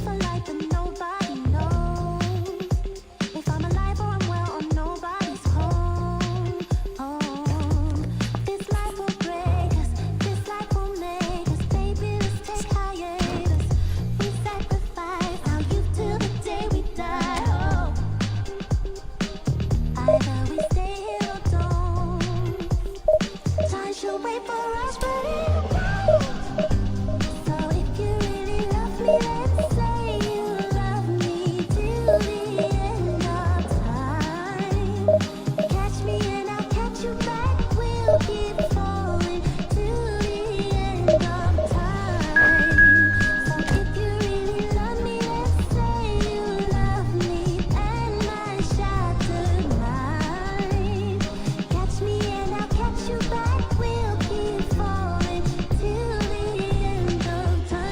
for life, but nobody knows if I'm alive or I'm well or nobody's home. This life will break us, this life will make us. Baby, let's take hiatus. We sacrifice our youth till the day we die. Either we stay here or don't. Time should wait for us, but it won't. So if you really love me, then say you love me till the end of time. Catch me and I'll catch you back. We'll keep falling till the end of time. So if you really love me, then say you love me and my shattered mind. Catch me and I'll catch you back. We'll keep falling till the end of time.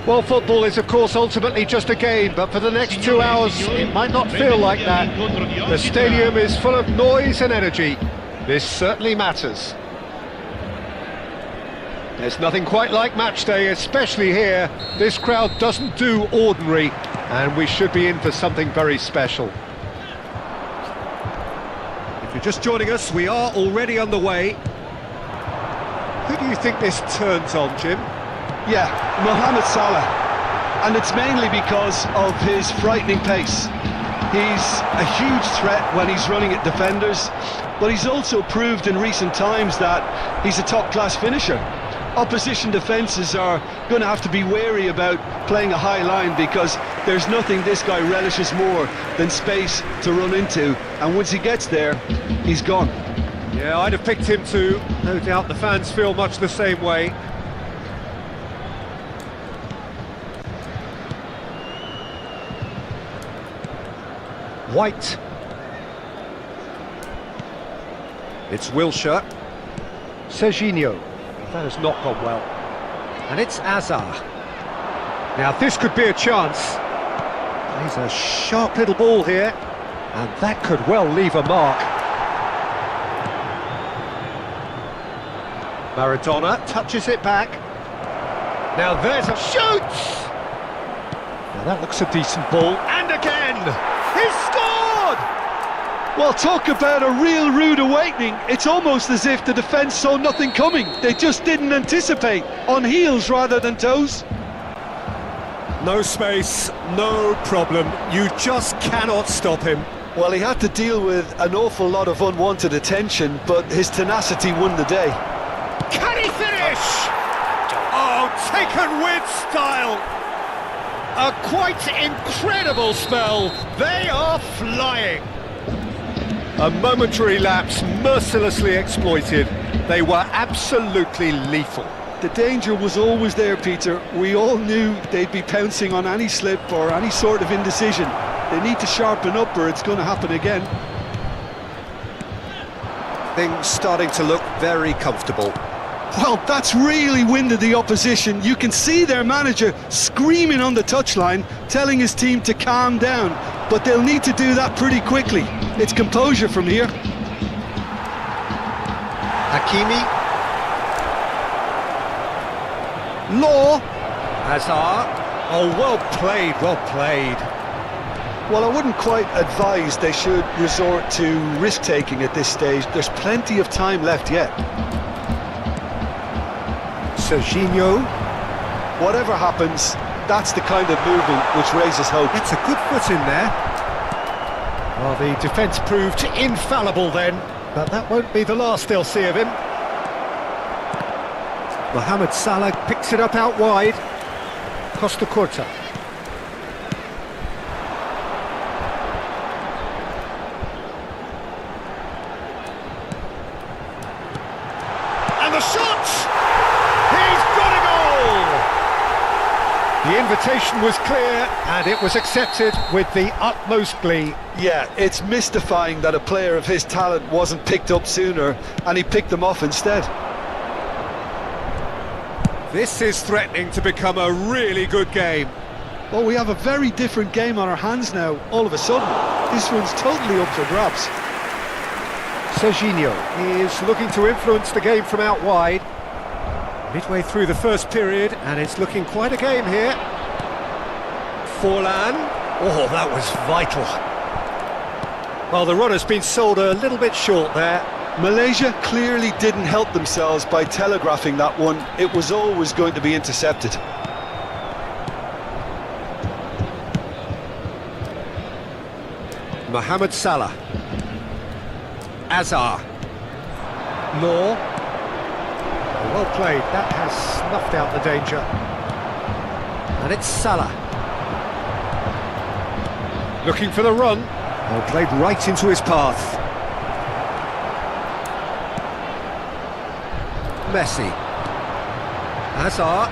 Well, football is of course ultimately just a game, but for the next 2 hours it might not feel like that. The stadium is full of noise and energy. This certainly matters. There's nothing quite like match day, especially here. This crowd doesn't do ordinary, and we should be in for something very special. If you're just joining us, we are already underway. Who do you think this turns on, Jim? Yeah, Mohamed Salah, and it's mainly because of his frightening pace. He's a huge threat when he's running at defenders, but he's also proved in recent times that he's a top-class finisher. Opposition defences are going to have to be wary about playing a high line because there's nothing this guy relishes more than space to run into, and once he gets there, he's gone. Yeah, I'd have picked him too. No doubt the fans feel much the same way. White. It's Wilshere. Serginho. That has not gone well. And it's Azar. Now this could be a chance. He's a sharp little ball here, and that could well leave a mark. Maradona touches it back. Now there's a shoot! Now that looks a decent ball, and again! He's scored! Well, talk about a real rude awakening. It's almost as if the defence saw nothing coming. They just didn't anticipate, on heels rather than toes. No space, no problem. You just cannot stop him. Well, he had to deal with an awful lot of unwanted attention, but his tenacity won the day. Can he finish? Oh, taken with style. A quite incredible spell. They are flying. A momentary lapse mercilessly exploited. They were absolutely lethal. The danger was always there, Peter. We all knew they'd be pouncing on any slip or any sort of indecision. They need to sharpen up or it's going to happen again. Things starting to look very comfortable. Well, that's really winded the opposition. You can see their manager screaming on the touchline, telling his team to calm down. But they'll need to do that pretty quickly. It's composure from here. Hakimi. Law. Hazard. Oh, well played, well played. Well, I wouldn't quite advise they should resort to risk-taking at this stage. There's plenty of time left yet. Serginho. Whatever happens, that's the kind of movement which raises hope. Gets a good foot in there. Well, the defence proved infallible then, but that won't be the last they'll see of him. Mohamed Salah picks it up out wide. Costa Curta. And the shot! He's got a goal! The invitation was clear and it was accepted with the utmost glee. Yeah, it's mystifying that a player of his talent wasn't picked up sooner, and he picked them off instead. This is threatening to become a really good game. Well, we have a very different game on our hands now, all of a sudden. This one's totally up for grabs. Serginho is looking to influence the game from out wide. Midway through the first period, and it's looking quite a game here. Forlan. Oh, that was vital. Well, the runner's been sold a little bit short there. Malaysia clearly didn't help themselves by telegraphing that one. It was always going to be intercepted. Mohamed Salah. Azar. Law. Well played, that has snuffed out the danger. And it's Salah. Looking for the run. Well, played right into his path. Messi. Hazard.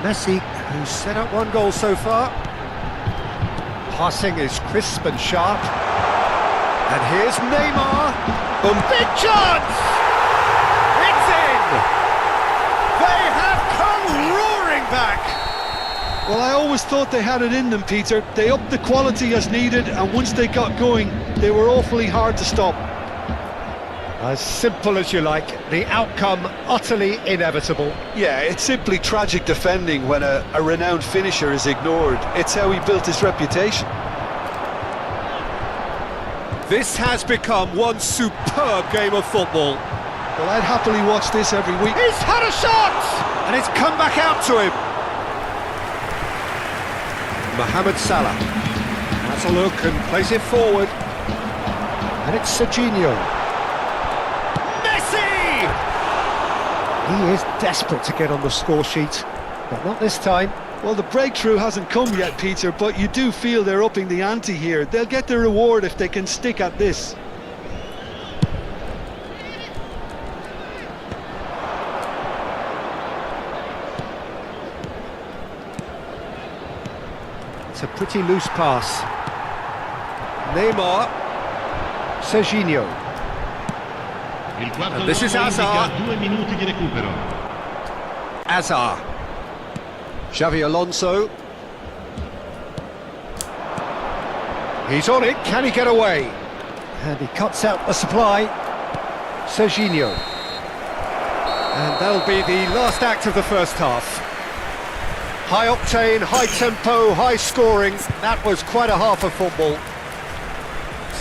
Messi, who's set up one goal so far. Passing is crisp and sharp. And here's Neymar. Boom, big chance! It's in! They have come roaring back! Well, I always thought they had it in them, Peter. They upped the quality as needed, and once they got going, they were awfully hard to stop. As simple as you like, the outcome utterly inevitable. Yeah, it's simply tragic defending when a renowned finisher is ignored. It's how he built his reputation. This has become one superb game of football. Well, I'd happily watch this every week. He's had a shot! And it's come back out to him. Mohamed Salah has a look and plays it forward. And it's Serginho. Messi! He is desperate to get on the score sheet, but not this time. Well, the breakthrough hasn't come yet, Peter, but you do feel they're upping the ante here. They'll get the reward if they can stick at this. It's a pretty loose pass. Neymar. Serginho. And this is Hazard. 2 minuti di recupero. Azar. Xavi Alonso. He's on it, can he get away? And he cuts out the supply. Serginho. And that'll be the last act of the first half. High octane, high tempo, high scoring. That was quite a half of football.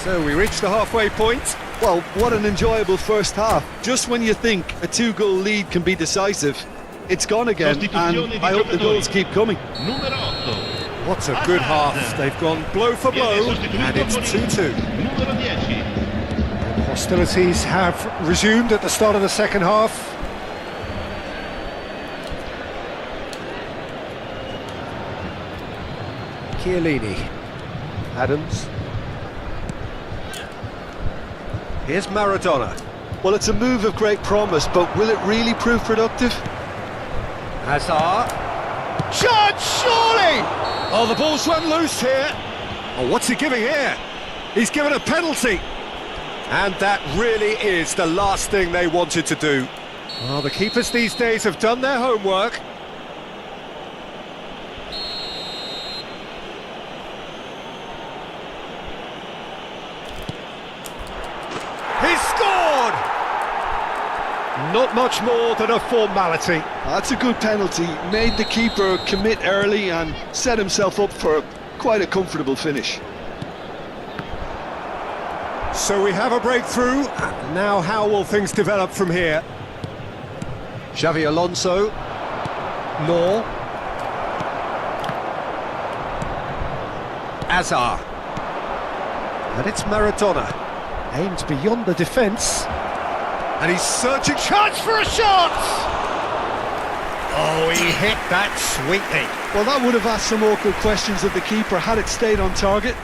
So we reached the halfway point. Well, what an enjoyable first half. Just when you think a 2-goal lead can be decisive, it's gone again, and I hope the goals keep coming. Numero 8. What a good half. They've gone blow for blow, and it's 2-2. Numero 10. Hostilities have resumed at the start of the second half. Chiellini. Adams. Here's Maradona. Well, it's a move of great promise, but will it really prove productive? Hazard. Shot, surely! Oh, the ball's run loose here. Oh, what's he giving here? He's given a penalty. And that really is the last thing they wanted to do. Well, the keepers these days have done their homework. He scored! Not much more than a formality. That's a good penalty. Made the keeper commit early and set himself up for quite a comfortable finish. So we have a breakthrough. Now how will things develop from here? Xavi Alonso. Law. Azar. And it's Maradona. Aimed beyond the defence. And he's searching, chance for a shot! Oh, he hit that sweetly. Well, that would have asked some awkward questions of the keeper had it stayed on target.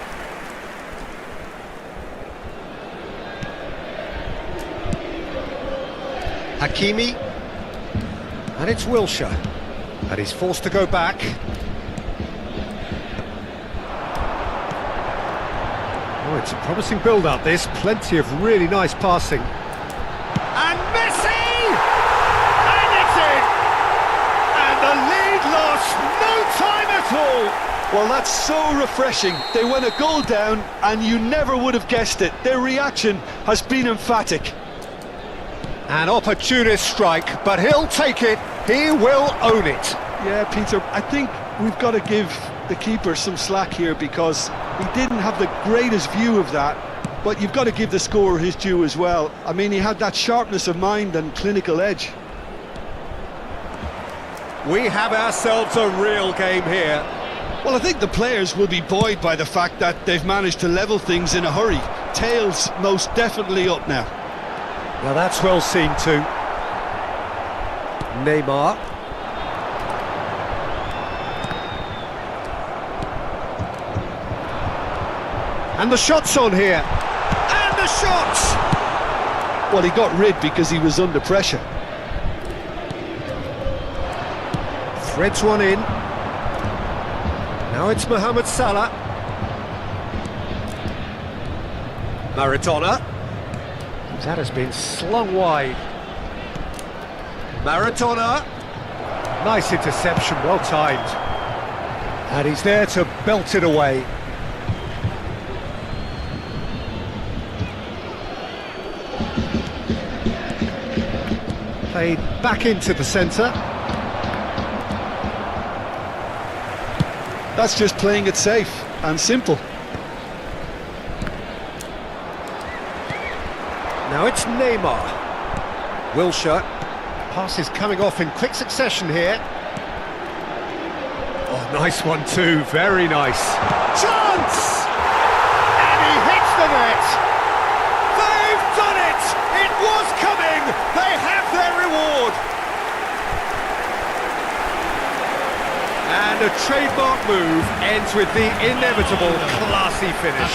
Hakimi. And it's Wilshere. And he's forced to go back. Oh, it's a promising build-up, this. Plenty of really nice passing. And Messi! And it's in! And the lead lost no time at all! Well, that's so refreshing. They went a goal down and you never would have guessed it. Their reaction has been emphatic. An opportunist strike, but he'll take it. He will own it. Yeah, Peter, I think we've got to give the keeper some slack here because he didn't have the greatest view of that, but you've got to give the scorer his due as well. I mean, he had that sharpness of mind and clinical edge. We have ourselves a real game here. Well, I think the players will be buoyed by the fact that they've managed to level things in a hurry. Tails most definitely up now. Well, that's well seen too. Neymar. And the shot's on here. And the shots! Well, he got rid because he was under pressure. Threads one in. Now it's Mohamed Salah. Maradona. That has been slung wide. Maradona. Nice interception, well timed. And he's there to belt it away. Played back into the centre. That's just playing it safe and simple. Now it's Neymar. Wilshere. Pass is coming off in quick succession here. Oh, nice one too, very nice. Chance! And he hits the net! They've done it! It was coming! They have their reward! And a trademark move ends with the inevitable classy finish.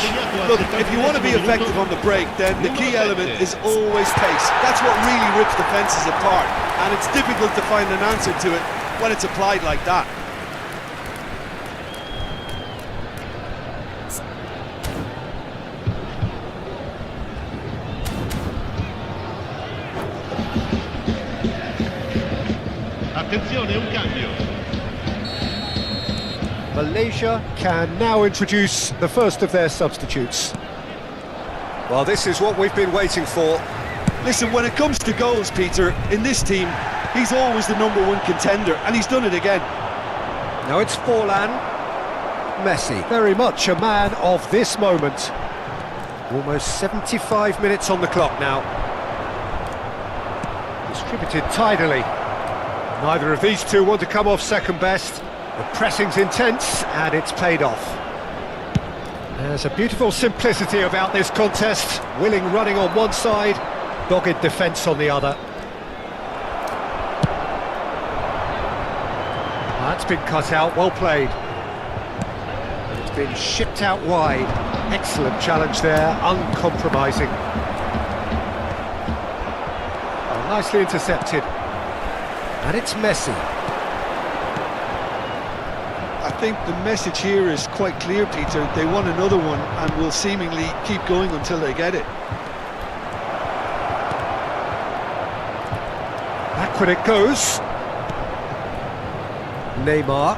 Look, if you want to be effective on the break, then the key element is always pace. That's what really rips defences apart, and it's difficult to find an answer to it when it's applied like that. Attenzione, un cambio. Malaysia can now introduce the first of their substitutes. Well, this is what we've been waiting for. Listen, when it comes to goals, Peter, in this team, he's always the #1 contender, and he's done it again. Now it's Forlan. Messi, very much a man of this moment. Almost 75 minutes on the clock now. Distributed tidily. Neither of these two want to come off second best. The pressing's intense, and it's paid off. There's a beautiful simplicity about this contest. Willing running on one side, dogged defence on the other. That's been cut out, well played. It's been shipped out wide. Excellent challenge there, uncompromising. Oh, nicely intercepted. And it's Messi. I think the message here is quite clear, Peter. They want another one and will seemingly keep going until they get it. Backward it goes. Neymar.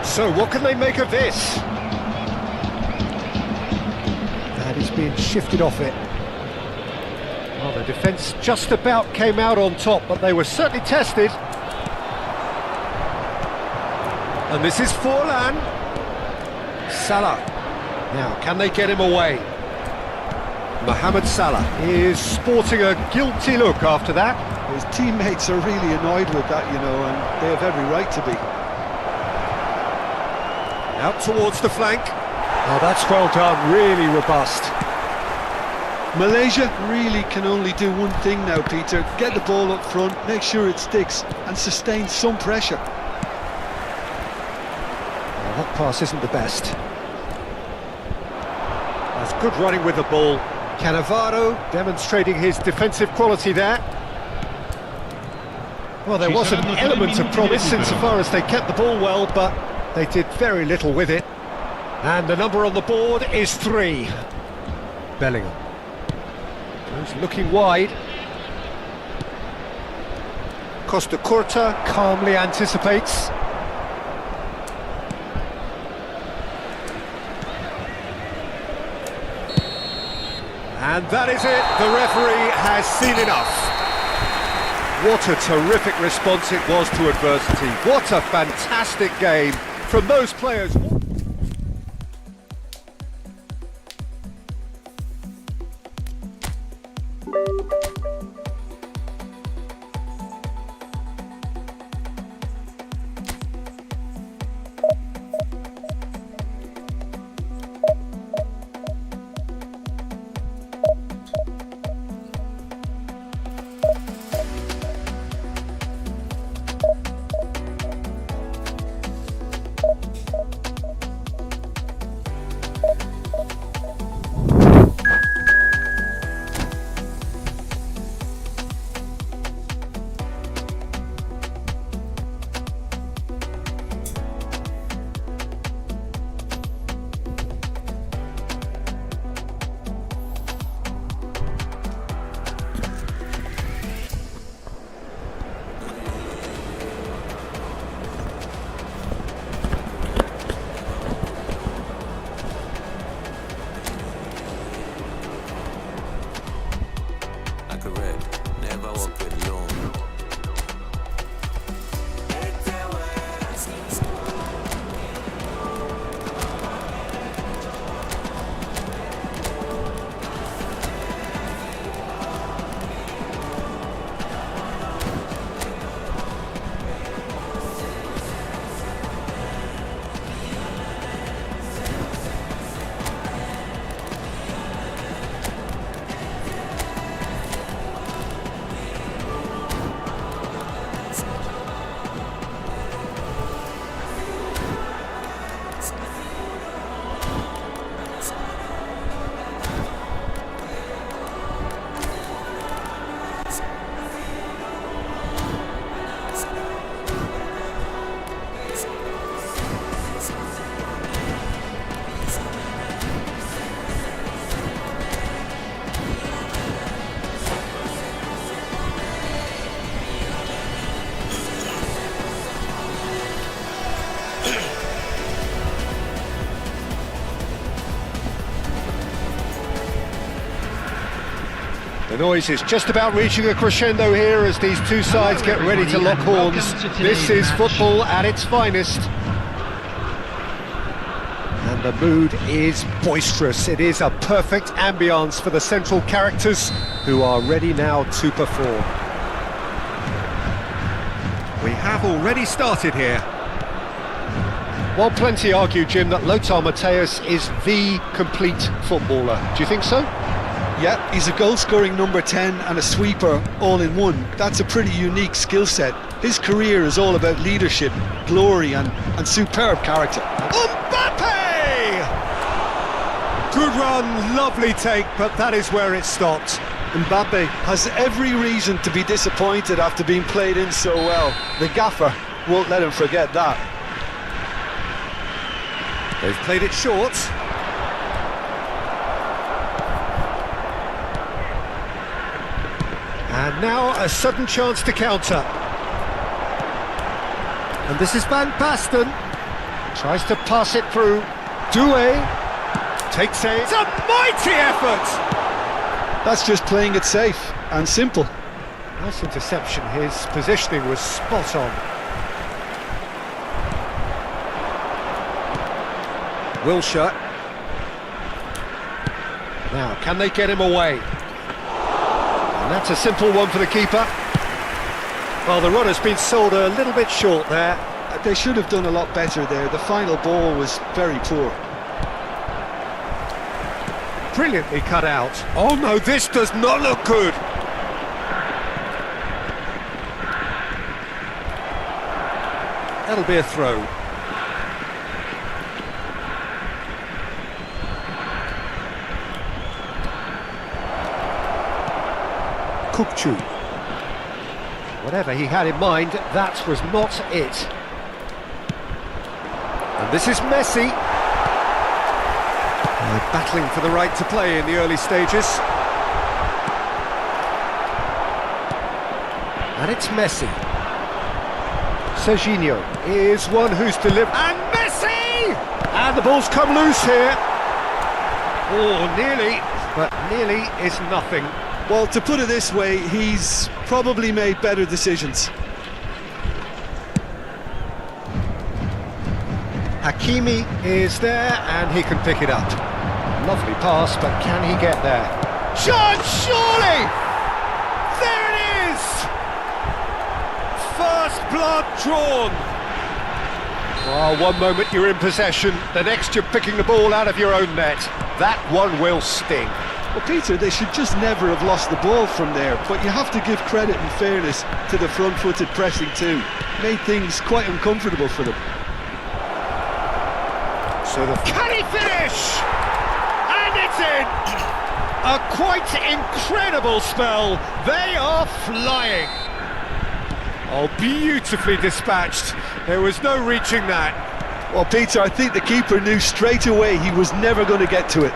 So what can they make of this? And he's being shifted off it. Well, the defence just about came out on top, but they were certainly tested. And this is Forlan. Salah. Now, can they get him away? Mohamed Salah is sporting a guilty look after that. His teammates are really annoyed with that, you know, and they have every right to be. Out towards the flank. Oh, that's well done, really robust. Malaysia really can only do one thing now, Peter. Get the ball up front, make sure it sticks, and sustain some pressure. Well, that pass isn't the best. That's good running with the ball. Cannavaro demonstrating his defensive quality there. Well, there was an element of promise insofar as they kept the ball well, but they did very little with it. And the number on the board is 3. Bellingham. He's looking wide. Costa Curta calmly anticipates. And that is it. The referee has seen enough. What a terrific response it was to adversity. What a fantastic game from those players. Never walk alone. The noise is just about reaching a crescendo here as these two sides get ready to lock horns. This is football at its finest. And the mood is boisterous. It is a perfect ambience for the central characters who are ready now to perform. We have already started here. Well, plenty argue, Jim, that Lothar Matthäus is the complete footballer. Do you think so? Yeah, he's a goal-scoring number 10 and a sweeper all in one. That's a pretty unique skill set. His career is all about leadership, glory and superb character. Mbappe! Good run, lovely take, but that is where it stopped. Mbappe has every reason to be disappointed after being played in so well. The gaffer won't let him forget that. They've played it short. And now a sudden chance to counter. And this is Van Basten. Tries to pass it through. Doué takes a... It's a mighty effort! That's just playing it safe and simple. Nice interception. His positioning was spot on. Wilshere. Now, can they get him away? And that's a simple one for the keeper. Well, the run has been sold a little bit short there. They should have done a lot better there. The final ball was very poor. Brilliantly cut out. Oh no, this does not look good. That'll be a throw. Kukçu. Whatever he had in mind, that was not it. And this is Messi. They're battling for the right to play in the early stages. And it's Messi. Serginho is one who's delivered. And Messi! And the ball's come loose here. Oh, nearly, but nearly is nothing. Well, to put it this way, he's probably made better decisions. Hakimi is there and he can pick it up. Lovely pass, but can he get there? Chance, surely! There it is! First blood drawn. Well, one moment you're in possession, the next you're picking the ball out of your own net. That one will sting. Well, Peter, they should just never have lost the ball from there, but you have to give credit and fairness to the front-footed pressing too. Made things quite uncomfortable for them. So can he finish? And it's in! A quite incredible spell. They are flying. Oh, beautifully dispatched. There was no reaching that. Well, Peter, I think the keeper knew straight away he was never going to get to it.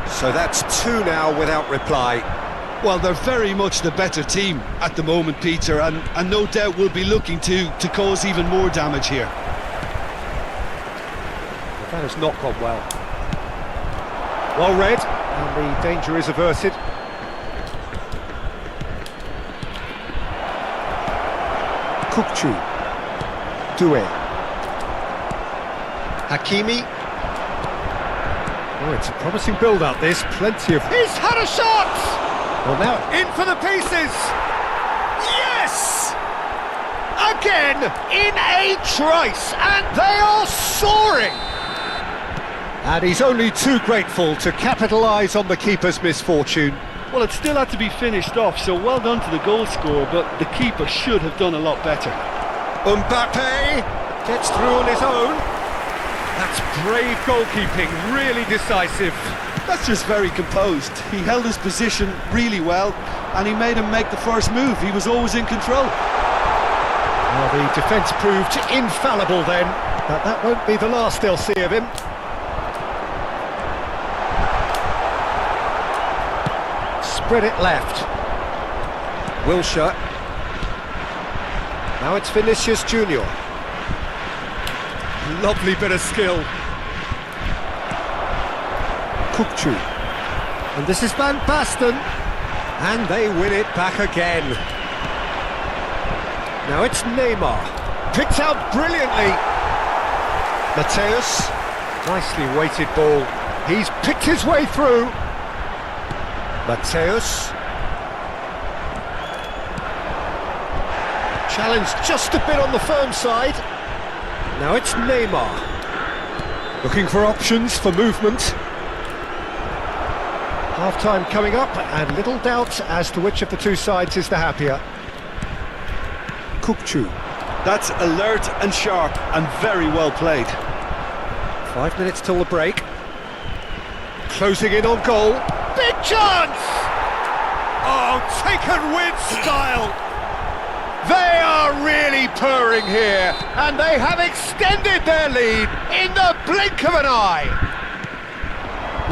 So that's two now without reply. Well, they're very much the better team at the moment, Peter, and no doubt will be looking to cause even more damage here. That has not gone well. Well read, and the danger is averted. Kukçu. Doué. Hakimi. Oh, it's a promising build-up, this. Plenty of... He's had a shot! Well, now in for the pieces! Yes! Again, in a trice, and they are soaring! And he's only too grateful to capitalise on the keeper's misfortune. Well, it still had to be finished off, so well done to the goal scorer, but the keeper should have done a lot better. Mbappe gets through on his own. That's brave goalkeeping, really decisive. That's just very composed. He held his position really well, and he made him make the first move. He was always in control. Well, the defence proved infallible then, but that won't be the last they'll see of him. Spread it left. Wilshere. Now it's Vinicius Junior. Lovely bit of skill. Kukçu. And this is Van Basten. And they win it back again. Now it's Neymar. Picked out brilliantly. Mateus. Nicely weighted ball. He's picked his way through. Mateus. Challenged just a bit on the firm side. Now it's Neymar. Looking for options for movement. Half-time coming up, and little doubt as to which of the two sides is the happier. Kukçu. That's alert and sharp, and very well played. 5 minutes till the break. Closing in on goal. Big chance! Oh, taken with style! They are really purring here, and they have extended their lead in the blink of an eye.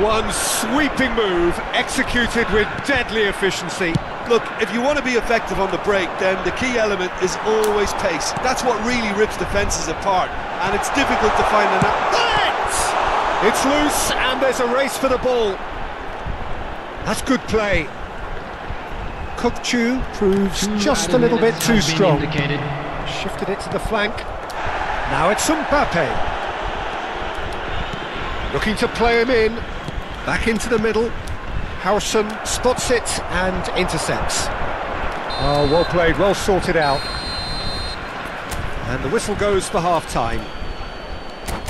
One sweeping move, executed with deadly efficiency. Look, if you want to be effective on the break, then the key element is always pace. That's what really rips defences apart, and it's difficult to find an... It's loose, and there's a race for the ball. That's good play. Kukchu proves just a little bit too strong. Shifted it to the flank. Now it's Mbappe. Looking to play him in. Back into the middle. Harrison spots it and intercepts. Oh, well played, well sorted out. And the whistle goes for half-time.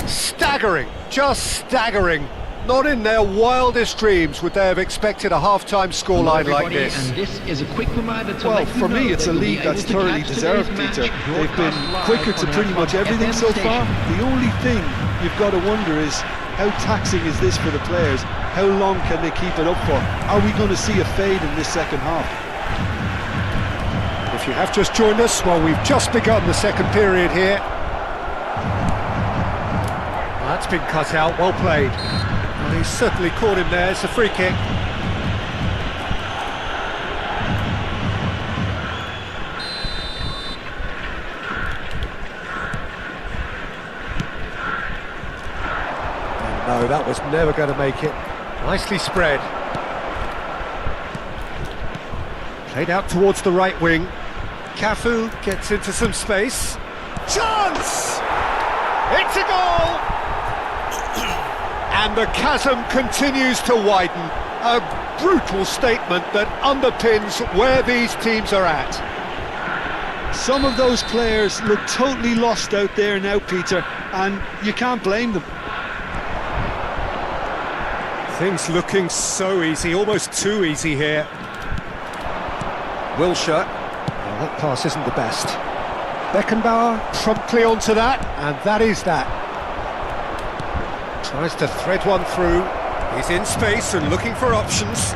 Staggering, just staggering. Not in their wildest dreams would they have expected a half-time scoreline like this. And this is a quick reminder to Well, for me, it's a lead that's thoroughly deserved, Peter. They've been quicker to pretty much everything so far. The only thing you've got to wonder is, how taxing is this for the players? How long can they keep it up for? Are we going to see a fade in this second half? If you have just joined us, well, we've just begun the second period here. That's been cut out, well played. Well, he's certainly caught him there, it's a free kick. And no, that was never going to make it. Nicely spread. Played out towards the right wing. Cafu gets into some space. Chance! It's a goal! And the chasm continues to widen. A brutal statement that underpins where these teams are at. Some of those players look totally lost out there now, Peter, and you can't blame them. Things looking so easy, almost too easy here. Wilshere. Well, that pass isn't the best. Beckenbauer promptly onto that, and that is that. Tries to thread one through. He's in space and looking for options.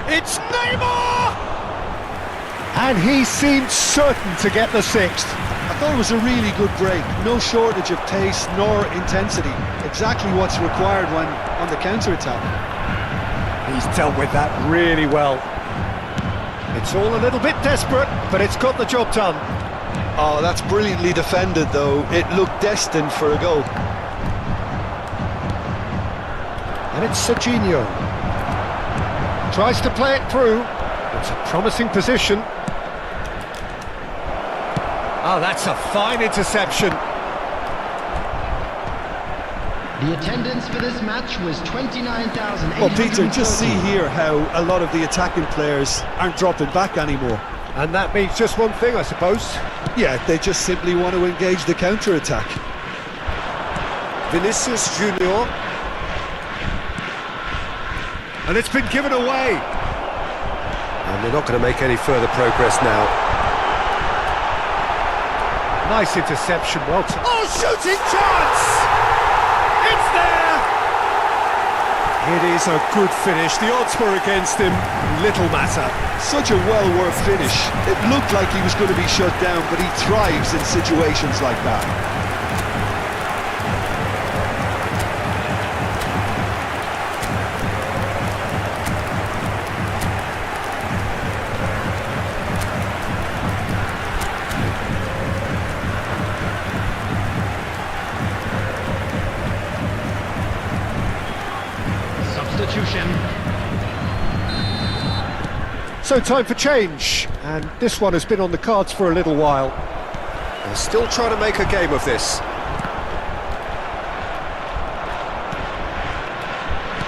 It's Neymar! And he seemed certain to get the sixth. I thought it was a really good break. No shortage of pace nor intensity. Exactly what's required when on the counter-attack. He's dealt with that really well. It's all a little bit desperate, but it's got the job done. Oh, that's brilliantly defended, though. It looked destined for a goal. And it's Serginho. Tries to play it through. It's a promising position. Oh, that's a fine interception. The attendance for this match was 29,800. Well, Peter, just see here how a lot of the attacking players aren't dropping back anymore. And that means just one thing, I suppose. Yeah, they just simply want to engage the counter-attack. Vinicius Junior. And it's been given away. And they're not going to make any further progress now. Nice interception, well... Oh, shooting chance! It's there! It is a good finish. The odds were against him. Little matter. Such a well-worked finish. It looked like he was going to be shut down, but he thrives in situations like that. Substitution. So time for change, and this one has been on the cards for a little while. They're still trying to make a game of this.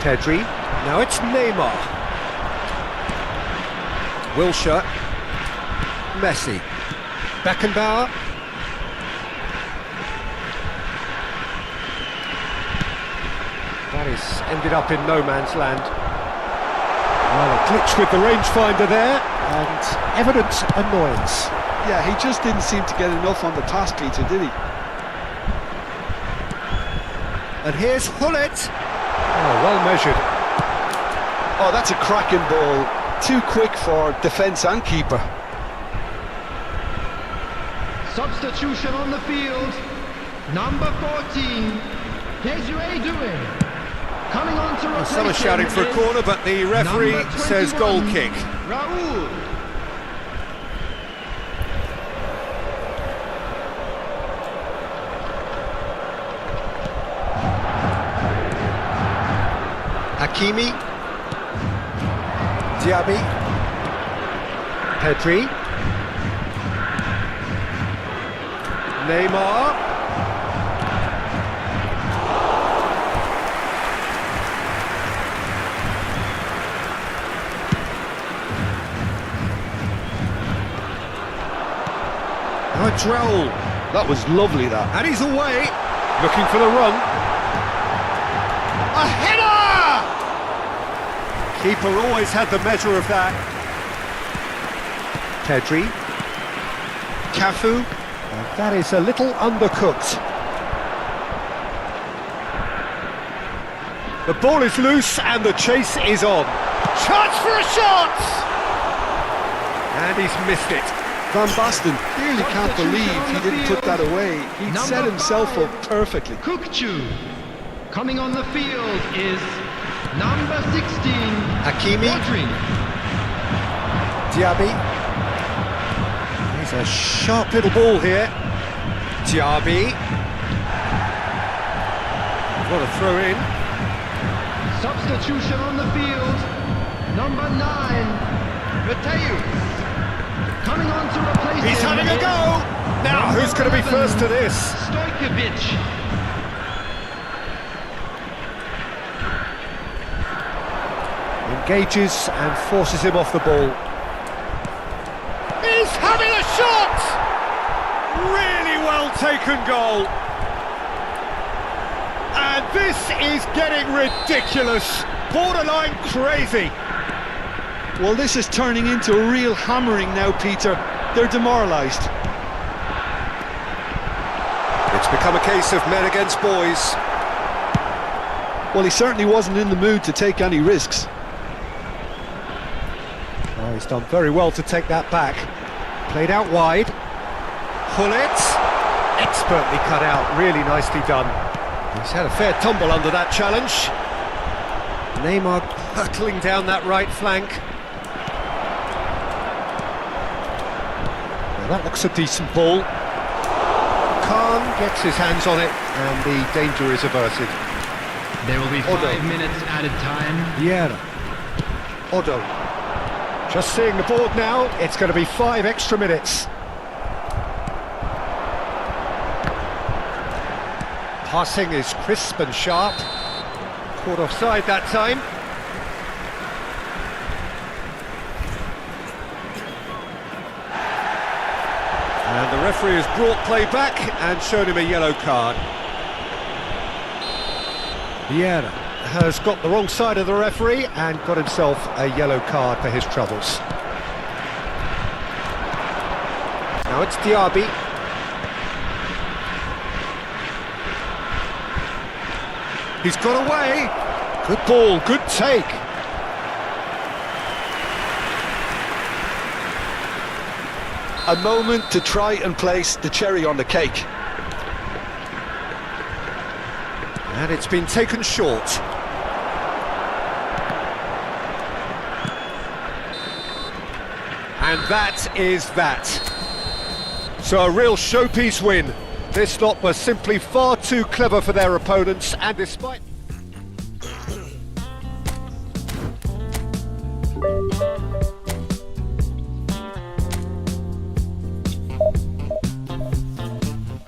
Pedri, now it's Neymar. Wilshere. Messi. Beckenbauer. That is ended up in no man's land. Well, a glitch with the rangefinder there, and evident annoyance. Yeah, he just didn't seem to get enough on the pass, Peter, did he? And here's Hullet. Oh, well measured. Oh, that's a cracking ball. Too quick for defence and keeper. Substitution on the field. Number 14. Desiree Doué. Coming on to replace Some are shouting him for a is corner, but the referee number says goal 21, kick. Raul. Hakimi, Diaby, Pedri, Neymar, now it's Raul, That was lovely, that. and he's away, looking for the run. A header! Keeper always had the measure of that. Pedri, Cafu, and that is a little undercooked. The ball is loose and the chase is on. Chance for a shot! And he's missed it. Van Basten really can't believe he didn't put that away. He Number set himself 5. up perfectly. Kukchu. Coming on the field is number 16, Hakimi, Rodri. Diaby. He's a sharp little ball here. Diaby. What a throw in. Substitution on the field, number 9, Mateu. Coming on to replace He's him having a is go! Now, number who's going to be 11, first to this? Stojkovic. Engages and forces him off the ball. He's having a shot! Really well taken goal. And this is getting ridiculous. Borderline crazy. Well, this is turning into a real hammering now, Peter. They're demoralised. It's become a case of men against boys. Well, he certainly wasn't in the mood to take any risks. Oh, he's done very well to take that back. Played out wide. Pull it. Expertly cut out. Really nicely done. He's had a fair tumble under that challenge. Neymar hurtling down that right flank. Now that looks a decent ball. Khan gets his hands on it and the danger is averted. There will be 5 Odo. minutes added time. Vieira. Odo. Just seeing the board now, it's going to be 5 extra minutes. Passing is crisp and sharp. Caught offside that time. And the referee has brought play back and shown him a yellow card. Vieira has got the wrong side of the referee and got himself a yellow card for his troubles. Now it's Diaby. He's got away. Good ball, good take. A moment to try and place the cherry on the cake. And it's been taken short. And that is that. So a real showpiece win. This lot was simply far too clever for their opponents, and despite...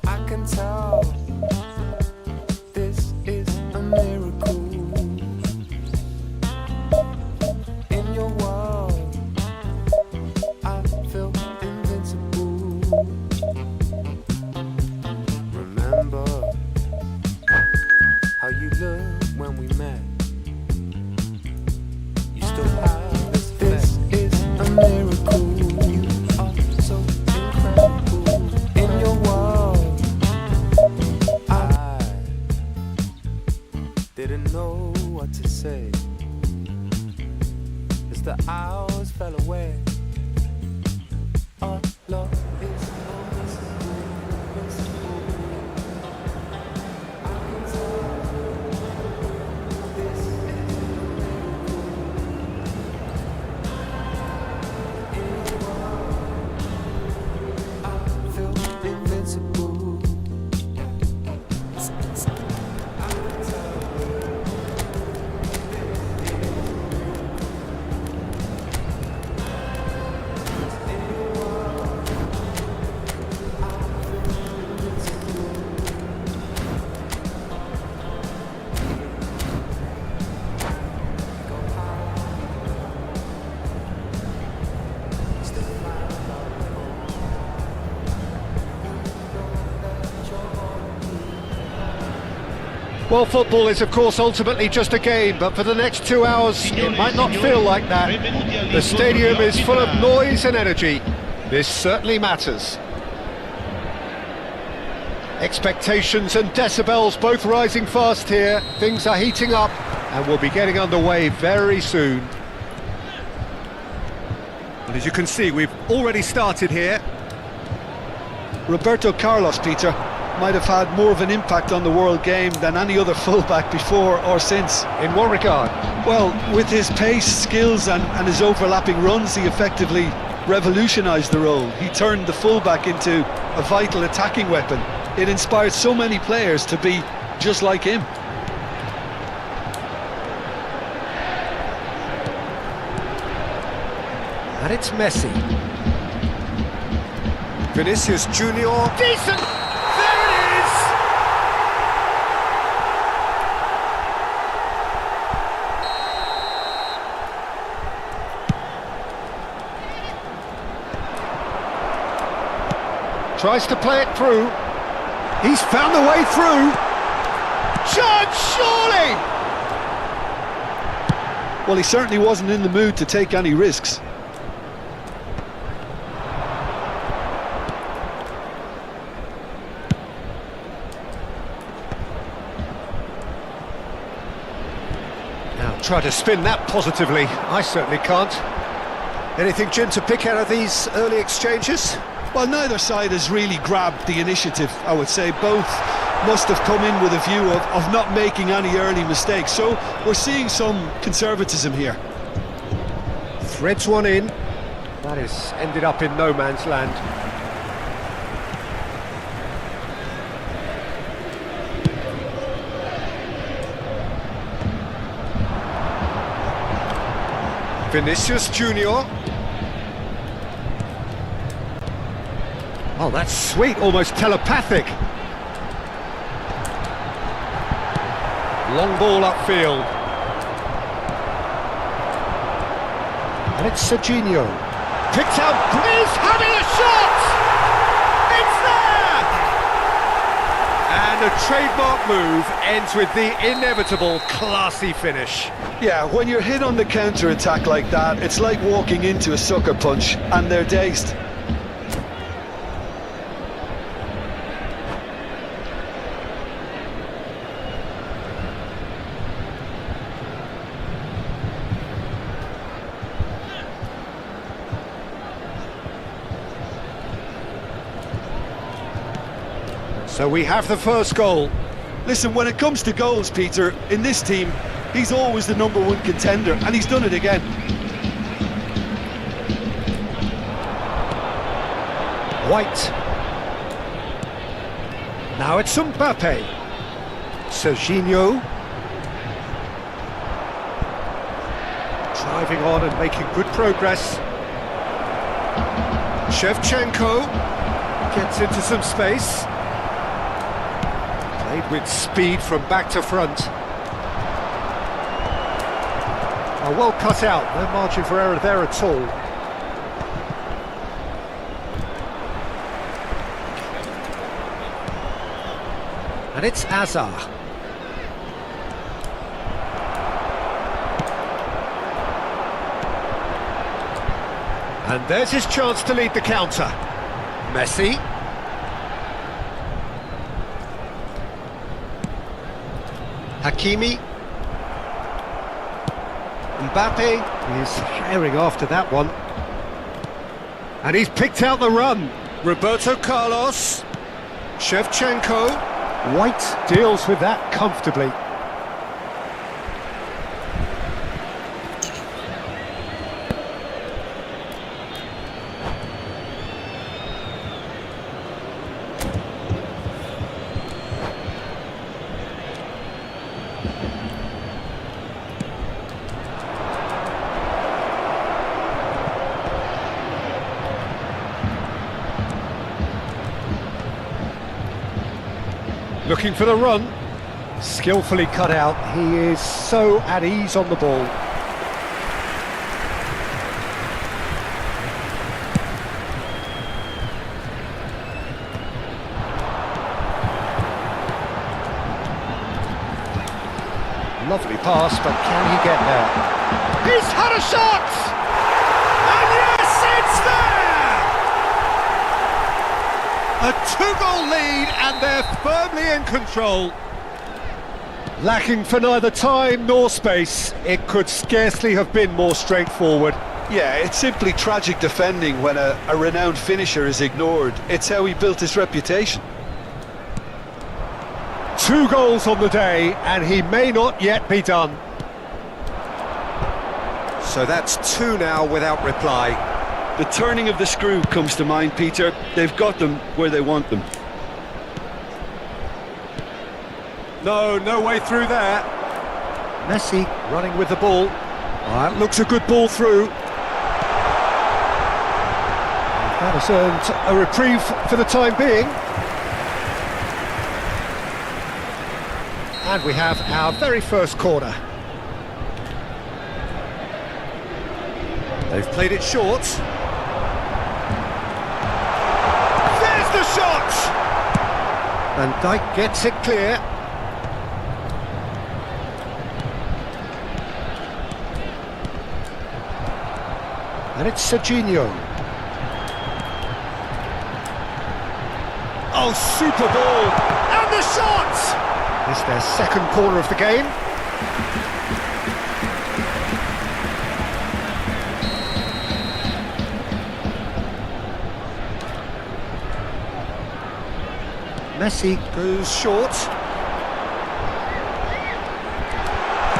I can tell this is a miracle. In your world, I feel invincible. Remember how you looked when we met. You still have this. This is a miracle. You are so incredible. In your world, I didn't know what to say as the hours fell away. Our love is invincible. I can tell this Well, football is of course ultimately just a game, but for the next 2 hours it might not feel like that. The stadium is full of noise and energy. This certainly matters. Expectations and decibels both rising fast here. Things are heating up and we'll be getting underway very soon. And as you can see, we've already started here. Roberto Carlos, Peter, might have had more of an impact on the world game than any other fullback before or since. In what regard? Well, with his pace, skills and his overlapping runs, he effectively revolutionised the role. He turned the fullback into a vital attacking weapon. It inspired so many players to be just like him. And it's Messi. Vinicius Junior. Decent! There it is! Tries to play it through. He's found the way through. Chance, surely! Well, he certainly wasn't in the mood to take any risks. Now try to spin that positively. I certainly can't. Anything, Jim, to pick out of these early exchanges? Well, neither side has really grabbed the initiative, I would say. Both must have come in with a view of not making any early mistakes. So we're seeing some conservatism here. Threads one in. That has ended up in no man's land. Vinicius Junior. Oh, that's sweet, almost telepathic. Long ball upfield. And it's Serginho. Picked out, he's having a shot! It's there! And a trademark move ends with the inevitable classy finish. Yeah, when you're hit on the counter-attack like that, it's like walking into a sucker punch and they're dazed. So we have the first goal. Listen, when it comes to goals, Peter, in this team, he's always the #1 contender, and he's done it again. White. Now it's Mbappe. Serginho. Driving on and making good progress. Shevchenko gets into some space. Played with speed from back to front. Oh, well cut out, no margin for error there at all. And it's Azar. And there's his chance to lead the counter. Messi. Hakimi. Mbappe is herring after that one. And he's picked out the run. Roberto Carlos. Shevchenko. White deals with that comfortably. Looking for the run, skillfully cut out. He is so at ease on the ball. Lovely pass, but can he get there? He's had a shot! And yes, it's there! A two-goal lead, and they're firmly in control. Lacking for neither time nor space, it could scarcely have been more straightforward. Yeah, it's simply tragic defending when a renowned finisher is ignored. It's how he built his reputation. 2 goals on the day, and he may not yet be done. So that's 2 now without reply. The turning of the screw comes to mind, Peter. They've got them where they want them. No way through there. Messi running with the ball. That looks a good ball through. That has earned a reprieve for the time being. And we have our very first corner. They've played it short. There's the shot! Van Dijk gets it clear. And it's Serginho. Oh, super ball! And the shot! It's their second corner of the game. Messi goes short.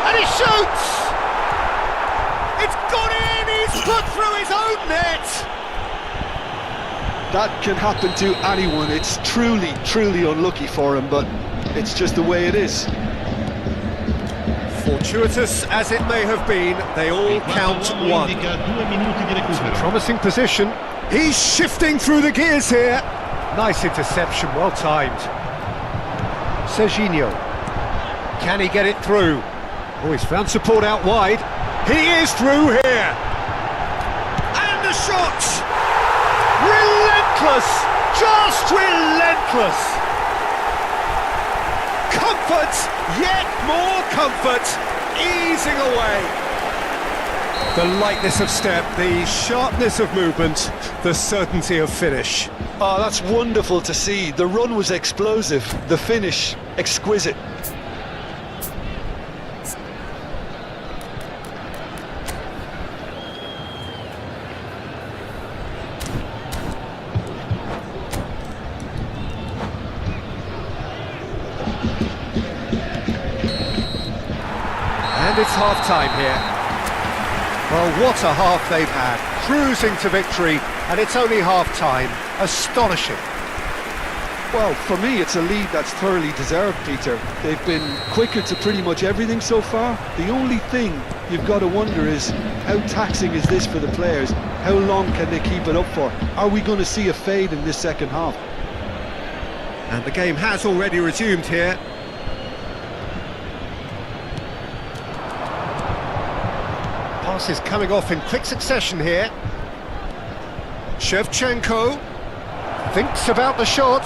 And he shoots! It's gone in! He's put through his own net! That can happen to anyone. It's truly unlucky for him, but it's just the way it is. Fortuitous as it may have been, they all count one. Promising position. He's shifting through the gears here. Nice interception, well timed. Serginho. Can he get it through? Oh, he's found support out wide. He is through here. And the shot! Relentless! Just relentless! Comfort, yet more comfort, easing away. The lightness of step, the sharpness of movement, the certainty of finish. Oh, that's wonderful to see. The run was explosive, the finish exquisite. And it's half-time here. Well, what a half they've had. Cruising to victory, and it's only half-time. Astonishing. Well, for me, it's a lead that's thoroughly deserved, Peter. They've been quicker to pretty much everything so far. The only thing you've got to wonder is, how taxing is this for the players? How long can they keep it up for? Are we going to see a fade in this second half? And the game has already resumed here. Passes coming off in quick succession here. Shevchenko thinks about the shot.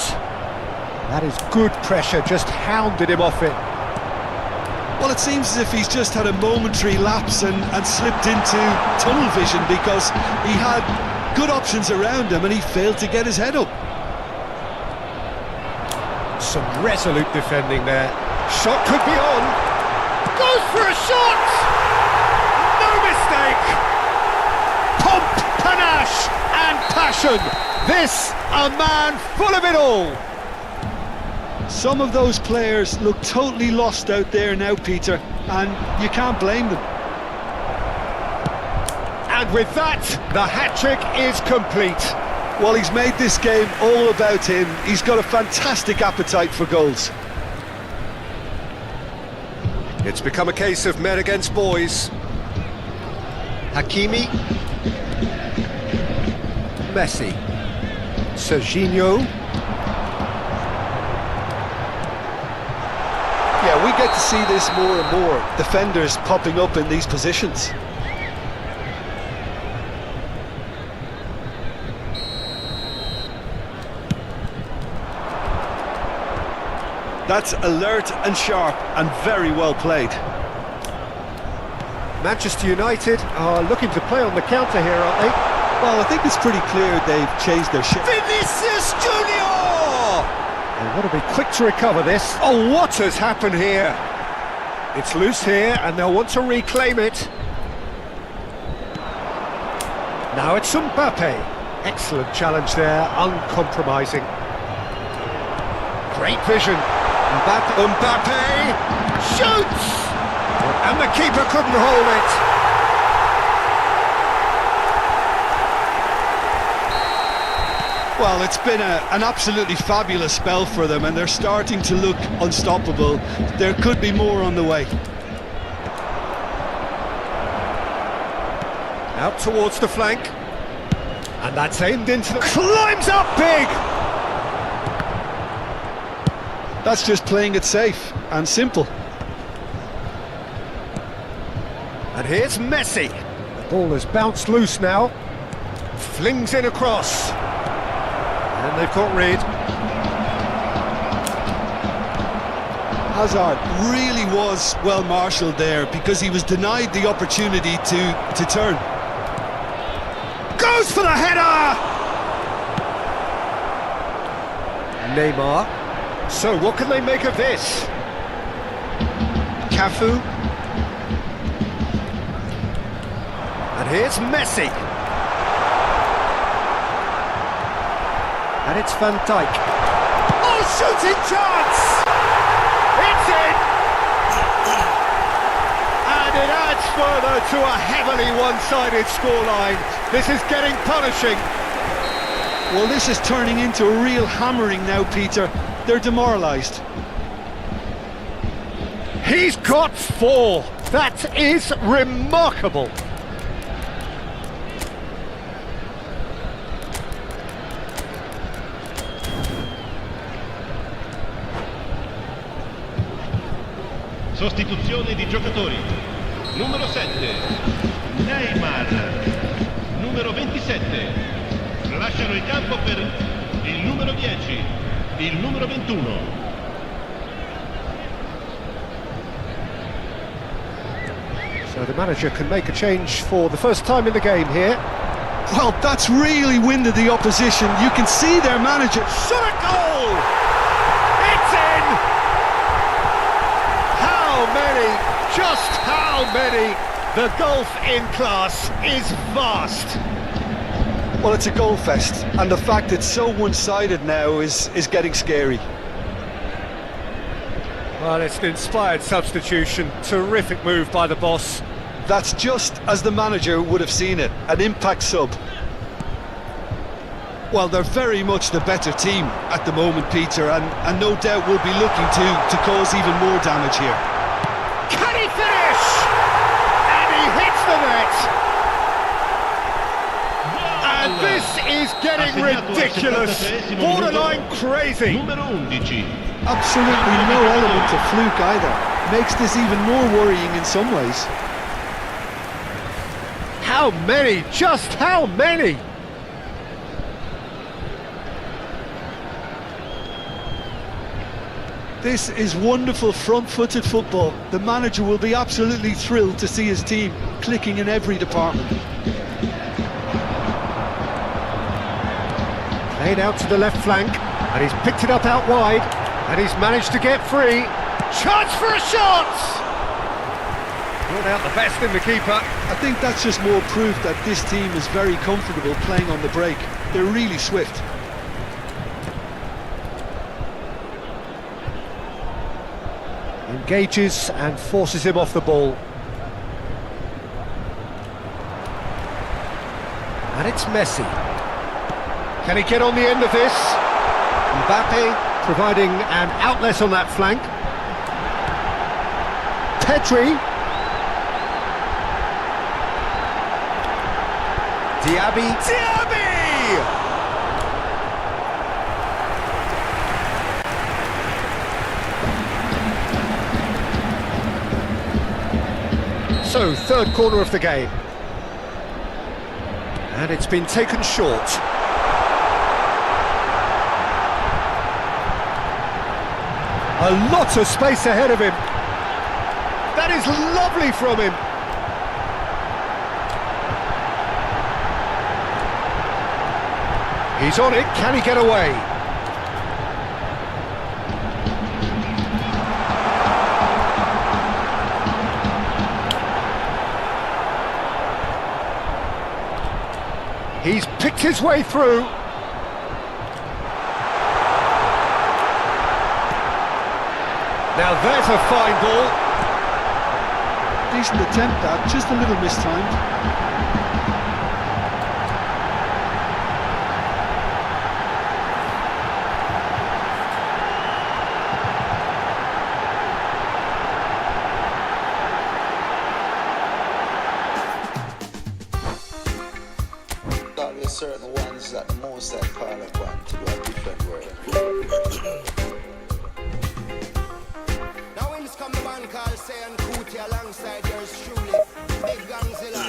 That is good pressure, just hounded him off it. Well, it seems as if he's just had a momentary lapse and slipped into tunnel vision, because he had good options around him and he failed to get his head up. Some resolute defending there. Shot could be on. Goes for a shot! No mistake! Pomp, panache and passion. This, a man full of it all. Some of those players look totally lost out there now, Peter, and you can't blame them. And with that, the hat-trick is complete. Well, he's made this game all about him. He's got a fantastic appetite for goals. It's become a case of men against boys. Hakimi. Messi. Serginho. Yeah, we get to see this more and more. Defenders popping up in these positions. That's alert and sharp and very well played. Manchester United are looking to play on the counter here, aren't they? Well, I think it's pretty clear they've changed their shape. Vinicius Junior! They want to be quick to recover this. Oh, what has happened here? It's loose here, and they'll want to reclaim it. Now it's Mbappe. Excellent challenge there, uncompromising. Great vision. Mbappe shoots! And the keeper couldn't hold it. Well, it's been an absolutely fabulous spell for them, and they're starting to look unstoppable. There could be more on the way. Out towards the flank. And that's aimed into the... Climbs up big! That's just playing it safe and simple. And here's Messi. The ball has bounced loose now. Flings in across. And they've caught Reed. Hazard really was well marshalled there because he was denied the opportunity to turn. Goes for the header! Neymar. So what can they make of this? Cafu. And here's Messi. And it's Van Dijk. Oh, shooting chance! It's in! And it adds further to a heavily one-sided scoreline. This is getting punishing. Well, this is turning into a real hammering now, Peter. They're demoralised. He's got 4. That is remarkable. Sostituzione di giocatori. Numero 7, Neymar. Numero 27, lasciano il campo per il numero 10, il numero 21. So the manager can make a change for the first time in the game here. Well, that's really winded the opposition. You can see their manager. Shot a goal! It's in! How many? Just how many? The gulf in class is vast. Well, it's a goal fest, and the fact it's so one-sided now is getting scary. Well, it's an inspired substitution. Terrific move by the boss. That's just as the manager would have seen it, an impact sub. Well, they're very much the better team at the moment, Peter, and no doubt will be looking to cause even more damage here. Can he finish? And he hits the net. And this is getting ridiculous. Borderline crazy. Numero 11. Absolutely no element of fluke either. Makes this even more worrying in some ways. How many? Just how many? This is wonderful front-footed football. The manager will be absolutely thrilled to see his team clicking in every department. Played out to the left flank, and he's picked it up out wide, and he's managed to get free. Chance for a shot! Brought out the best in the keeper. I think that's just more proof that this team is very comfortable playing on the break. They're really swift. Engages and forces him off the ball. And it's Messi. Can he get on the end of this? Mbappe providing an outlet on that flank. Pedri. Diaby. So, third corner of the game. And it's been taken short. A lot of space ahead of him. That is lovely from him. He's on it, can he get away? He's picked his way through. Now there's a fine ball. Decent attempt that, just a little mistimed. There's certain ones that most that call upon to do a different word. Now in this come the man called Say and Cootie alongside yours truly, Big Gangzilla.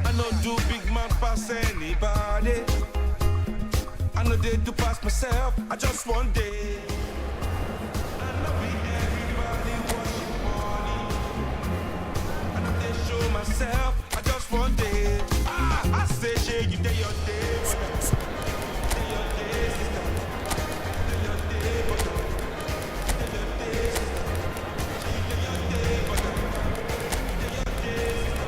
I know do big man pass anybody. I know they do pass myself. I just one day. I know be everybody watching money. I know they show myself. I just one day. I say share you day your day. Day your day, sister. Day your day, brother. Day your day, sister. Day your day, brother. Day your day, sister.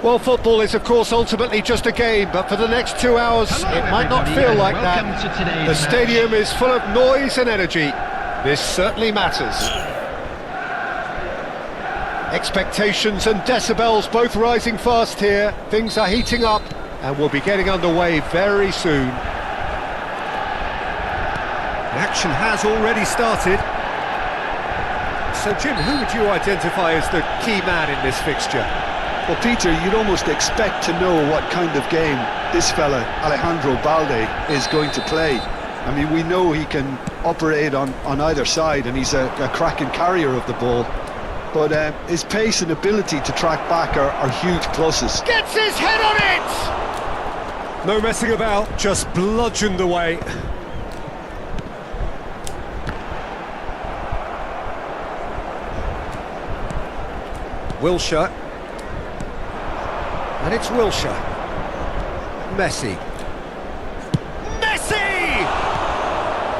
Well, football is of course ultimately just a game, but for the next 2 hours it might not feel like that. The stadium is full of noise and energy. This certainly matters. Expectations and decibels both rising fast here. Things are heating up and we'll be getting underway very soon. Action has already started. So Jim, who would you identify as the key man in this fixture? Well, Peter, you'd almost expect to know what kind of game this fella, Alejandro Balde, is going to play. I mean, we know he can operate on either side, and he's a cracking carrier of the ball. But his pace and ability to track back are huge pluses. Gets his head on it! No messing about, just bludgeoned away. Wilshere. And it's Wilshere. Messi. Messi!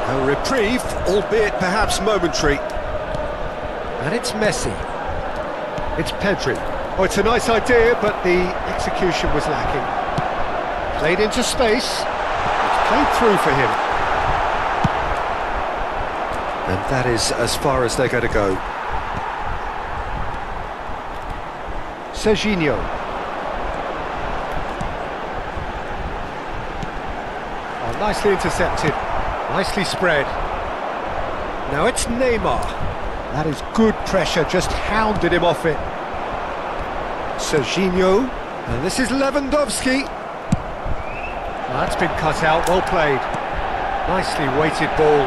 A reprieve, albeit perhaps momentary. And it's Messi. It's Pedri. Oh, it's a nice idea, but the execution was lacking. Played into space. It's played through for him. And that is as far as they're going to go. Serginho. Oh, nicely intercepted, nicely spread. Now it's Neymar. That is good pressure, just hounded him off it. Serginho, and this is Lewandowski. Well, that's been cut out, well played. Nicely weighted ball.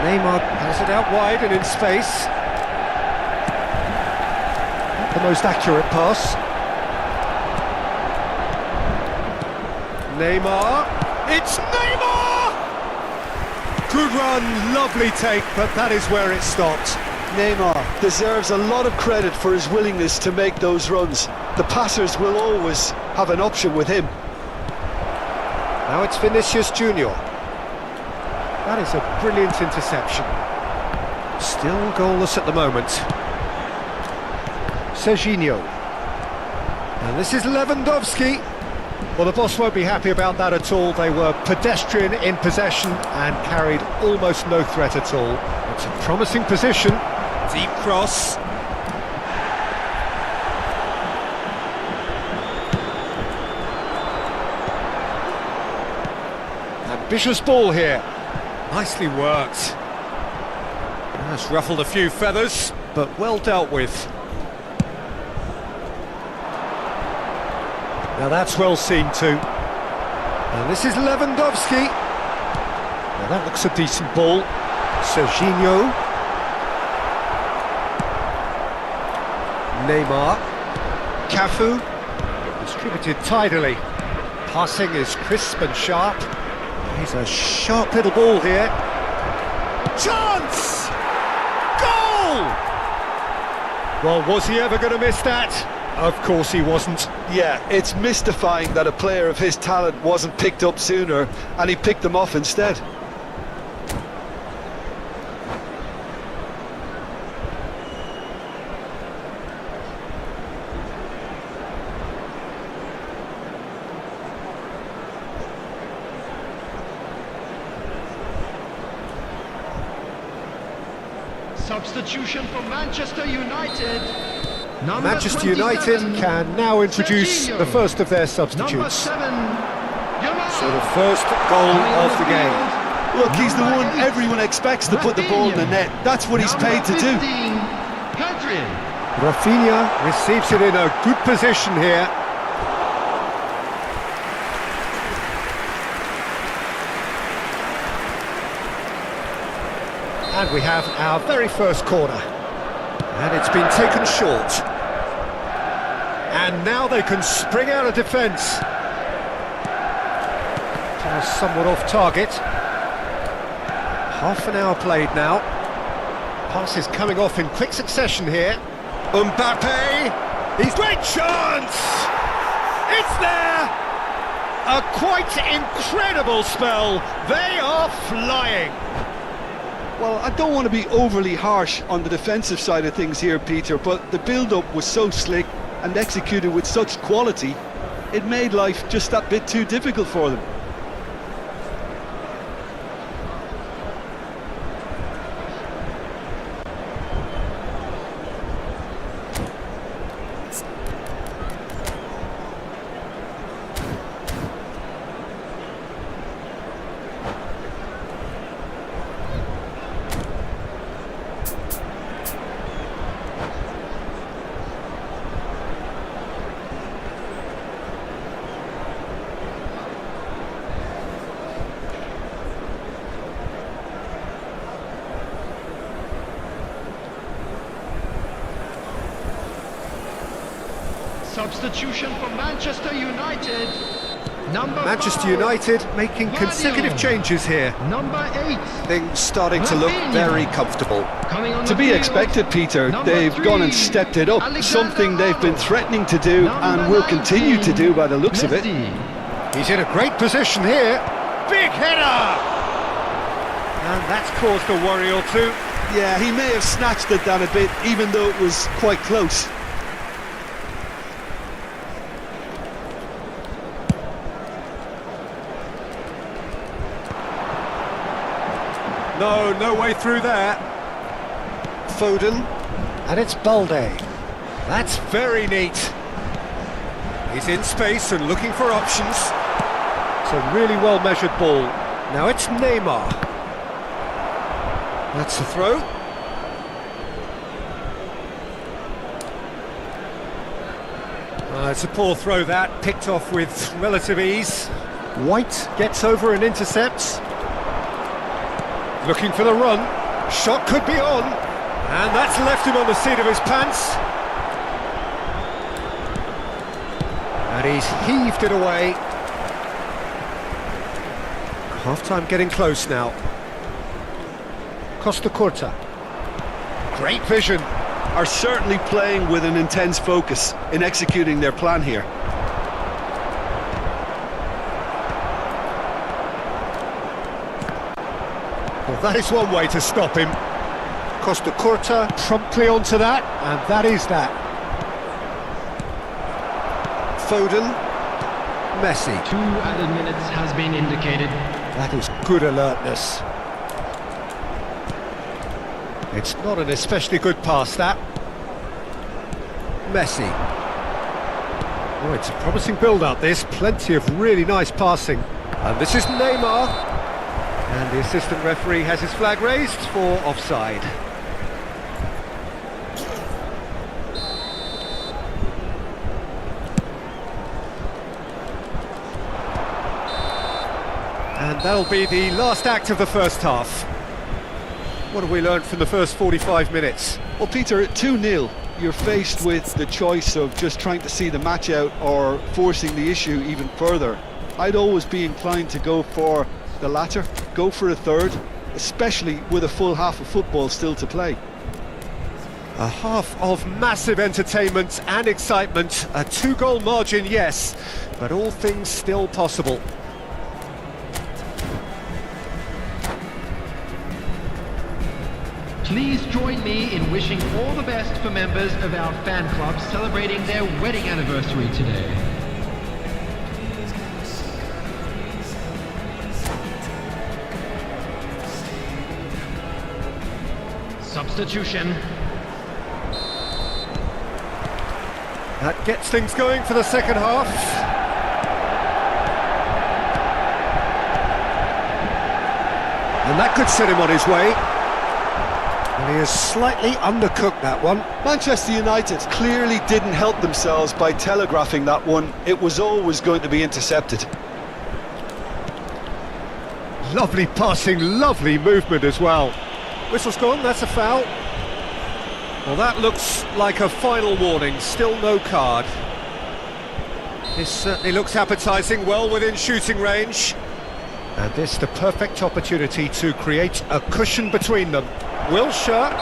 Neymar has it out wide and in space. The most accurate pass. Neymar, it's Neymar! Good run, lovely take, but that is where it stopped. Neymar deserves a lot of credit for his willingness to make those runs. The passers will always have an option with him. Now it's Vinicius Junior. That is a brilliant interception. Still goalless at the moment. Serginho. And this is Lewandowski. Well, the boss won't be happy about that at all. They were pedestrian in possession and carried almost no threat at all. It's a promising position. Deep cross. Ambitious ball here. Nicely worked. That's ruffled a few feathers, but well dealt with. Now that's well seen too. And this is Lewandowski. Now that looks a decent ball. Serginho. Neymar. Cafu. Distributed tidily. Passing is crisp and sharp. He's a sharp little ball here. Chance! Goal! Well, was he ever going to miss that? Of course he wasn't. Yeah, it's mystifying that a player of his talent wasn't picked up sooner, and he picked them off instead. Substitution for Manchester United. Number Manchester United 27, can now introduce Serginho. the first of their Number substitutes. 7, So the first goal of the game. Look, he's the one everyone expects to put the ball in the net. That's what he's paid to do. Pedri. Rafinha receives it in a good position here. And we have our very first corner. And it's been taken short. And now they can spring out of defence. Pass somewhat off target. Half an hour played now. Pass is coming off in quick succession here. Mbappe! He's great chance! It's there! A quite incredible spell. They are flying. Well, I don't want to be overly harsh on the defensive side of things here, Peter, but the build-up was so slick and executed with such quality, it made life just that bit too difficult for them. Substitution for Manchester United. Number Manchester 5, United making consecutive Guardiola. changes here. Number 8, Things starting to look Rafinha. very comfortable. coming on To the be field, expected, Peter. number They've 3, gone and stepped it up. Alexander Something they've been Arnold. threatening to do and Number will continue to 19, do by the looks of it. Messi. He's in a great position here. Big header! And that's caused a worry or two. Yeah, he may have snatched it down a bit, even though it was quite close. No way through there. Foden. And it's Balde. That's very neat. He's in space and looking for options. It's a really well-measured ball. Now it's Neymar. That's the throw. It's a poor throw that, picked off with relative ease. White gets over and intercepts. Looking for the run. Shot could be on. And that's left him on the seat of his pants. And he's heaved it away. Half-time getting close now. Costa Curta. Great vision. Are certainly playing with an intense focus in executing their plan here. Well, that is one way to stop him. Costa Curta promptly onto that, and that is that. Foden. Messi. 2 added minutes has been indicated. That is good alertness. It's not an especially good pass, that. Messi. Oh, it's a promising build-up, this. Plenty of really nice passing. And this is Neymar. And the assistant referee has his flag raised for offside. And that'll be the last act of the first half. What have we learned from the first 45 minutes? Well, Peter, 2-0. You're faced with the choice of just trying to see the match out or forcing the issue even further. I'd always be inclined to go for the latter, go for a third, especially with a full half of football still to play. A half of massive entertainment and excitement. A 2-goal margin, yes, but all things still possible. Please join me in wishing all the best for members of our fan club celebrating their wedding anniversary today. Substitution. That gets things going for the second half. And that could set him on his way. And he has slightly undercooked that one. Manchester United clearly didn't help themselves by telegraphing that one. It was always going to be intercepted. Lovely passing, lovely movement as well. Whistle's gone, that's a foul. Well, that looks like a final warning, still no card. This certainly looks appetising, well within shooting range. And this the perfect opportunity to create a cushion between them. Wilshere,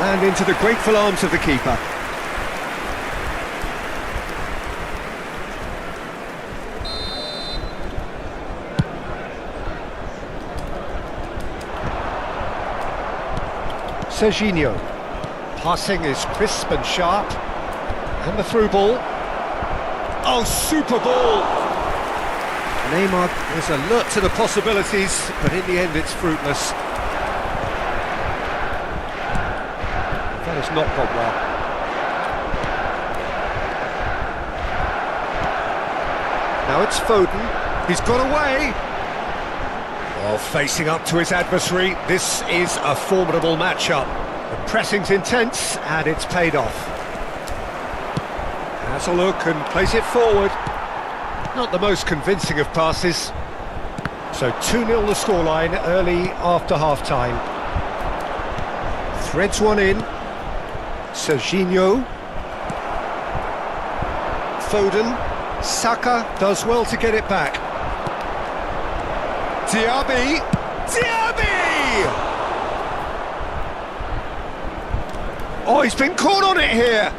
and into the grateful arms of the keeper. Serginho. Passing is crisp and sharp. And the through ball. Oh, super ball! Neymar is alert to the possibilities, but in the end it's fruitless. That has not gone well. Now it's Foden. He's got away. Well, facing up to his adversary, this is a formidable matchup. The pressing's intense, and it's paid off. Has a look and plays it forward. Not the most convincing of passes. So 2-0 the scoreline early after half-time. Threads one in. Serginho. Foden Saka does well to get it back. Diaby! Diaby! Oh, he's been caught on it here!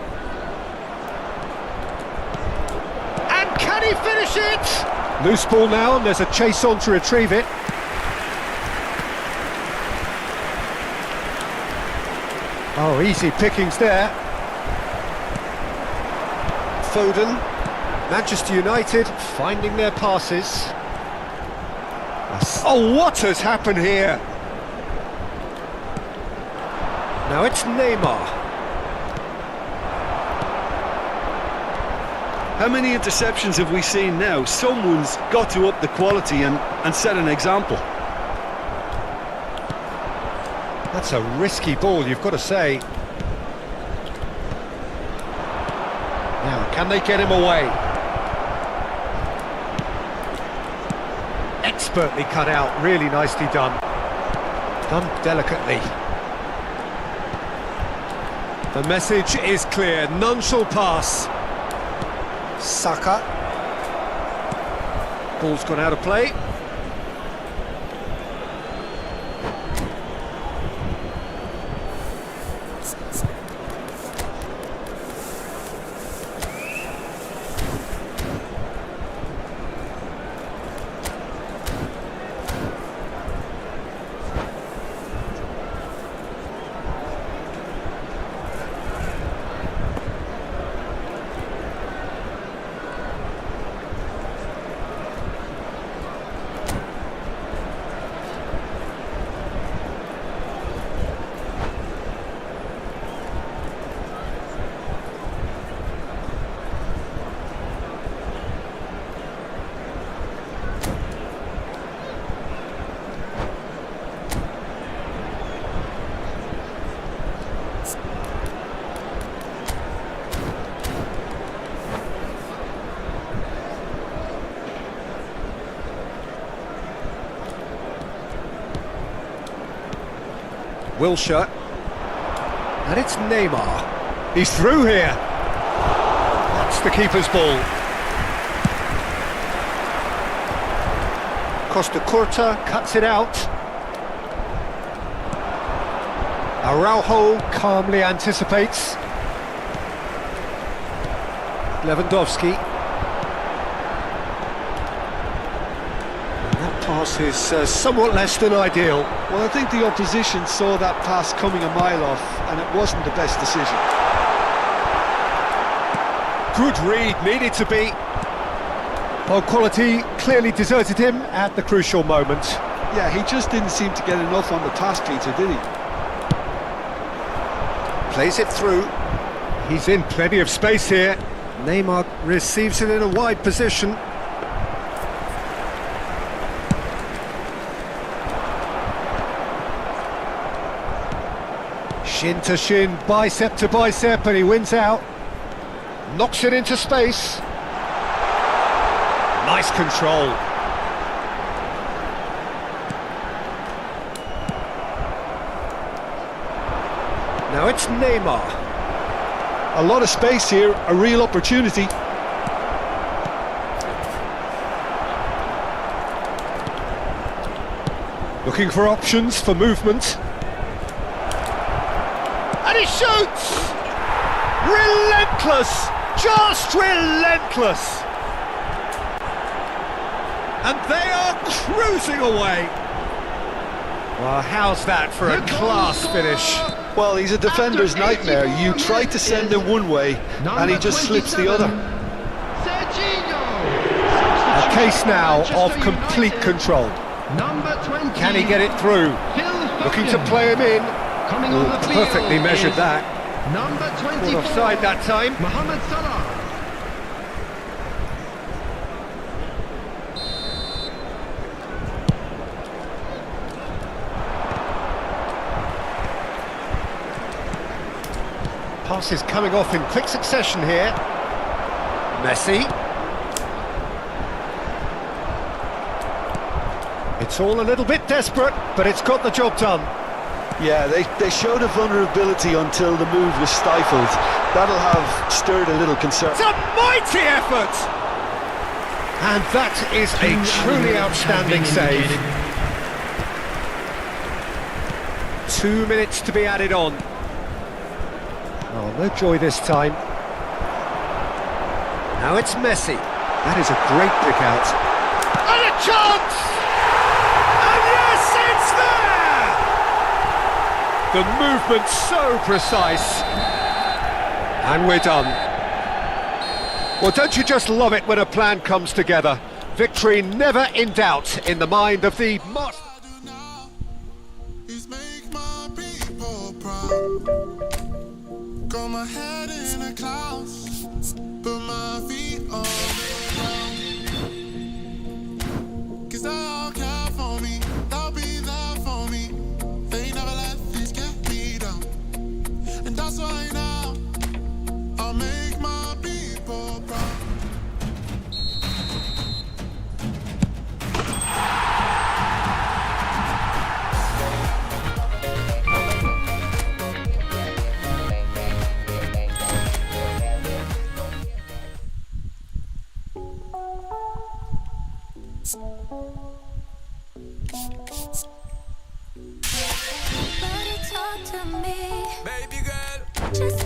And can he finish it? Loose ball now, and there's a chase on to retrieve it. Oh, easy pickings there. Foden, Manchester United finding their passes. Oh, what has happened here? Now it's Neymar. How many interceptions have we seen now? Someone's got to up the quality and set an example. That's a risky ball, you've got to say. Now, can they get him away? Expertly cut out, really nicely done. Done delicately. The message is clear, none shall pass. Saka. Ball's gone out of play. Wilshere, and it's Neymar. He's through here. That's the keeper's ball. Costa Curta cuts it out. Araujo calmly anticipates. Lewandowski. Pass is somewhat less than ideal. Well, I think the opposition saw that pass coming a mile off, and it wasn't the best decision. Good read, needed to be. Well, quality clearly deserted him at the crucial moment. Yeah, he just didn't seem to get enough on the pass, Peter, did he? Plays it through. He's in plenty of space here. Neymar receives it in a wide position. Shin to shin, bicep to bicep, and he wins out. Knocks it into space. Nice control. Now it's Neymar. A lot of space here, a real opportunity. Looking for options for movement. And he shoots! Relentless! Just relentless! And they are cruising away! Well, how's that for a class finish? Well, he's a defender's nightmare. You try to send him one way, and he just slips the other. A case now of complete control. Can he get it through? Looking to play him in. Ooh, perfectly measured that. Number 24. Caught offside that time. Mohamed Salah. Passes coming off in quick succession here. Messi. It's all a little bit desperate, but it's got the job done. Yeah, they showed a vulnerability until the move was stifled. That'll have stirred a little concern. It's a mighty effort! And that is a truly outstanding save. 2 minutes to be added on. Oh, no joy this time. Now it's Messi. That is a great pick out. And a chance! And yes, it's there! The movement's so precise. And we're done. Well, don't you just love it when a plan comes together? Victory never in doubt in the mind of the master. Is make my people proud. Got my head in the clouds, put my feet on the ground. 'Cause they all care for me, they'll be there for me. They never let this get me down. And that's why now I'll make my people proud. Better talk to me, Baby girl, just